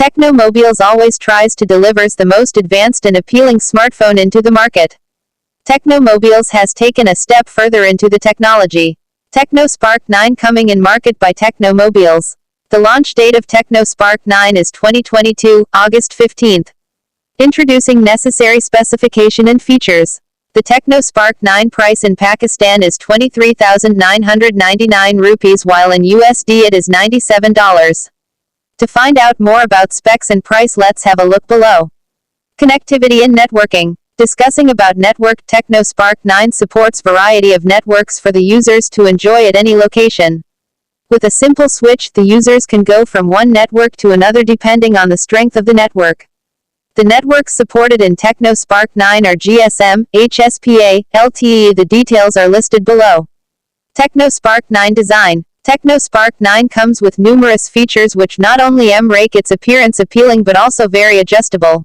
Tecno Mobiles always tries to delivers the most advanced and appealing smartphone into the market. Tecno Mobiles has taken a step further into the technology. Tecno Spark 9 coming in market by Tecno Mobiles. The launch date of Tecno Spark 9 is 2022, August 15th. Introducing necessary specification and features. The Tecno Spark 9 price in Pakistan is 23,999 rupees while in USD it is $97. To find out more about specs and price, let's have a look below. Connectivity and networking. Discussing about network, Tecno Spark 9 supports variety of networks for the users to enjoy at any location. With a simple switch, the users can go from one network to another depending on the strength of the network. The networks supported in Tecno Spark 9 are GSM, HSPA, LTE. The details are listed below. Tecno Spark 9 design. Tecno Spark 9 comes with numerous features which not only make its appearance appealing but also very adjustable.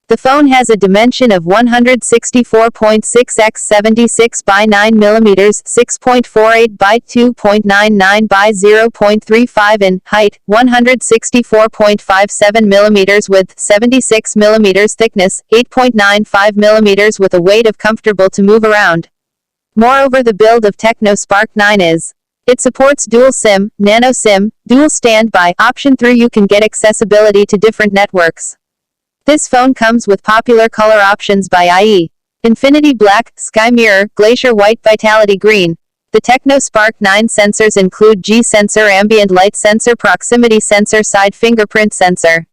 The phone has a dimension of 164.6 x 76 by 9 mm, 6.48 by 2.99 by 0.35 in height, 164.57 mm width, 76 mm thickness, 8.95 mm with a weight of comfortable to move around. Moreover, the build of Tecno Spark 9 is it supports dual SIM, nano SIM, dual standby option through you can get accessibility to different networks. This phone comes with popular color options by i.e. Infinity Black, Sky Mirror, Glacier White, Vitality Green. The Tecno Spark 9 sensors include G sensor, ambient light sensor, proximity sensor, side fingerprint sensor.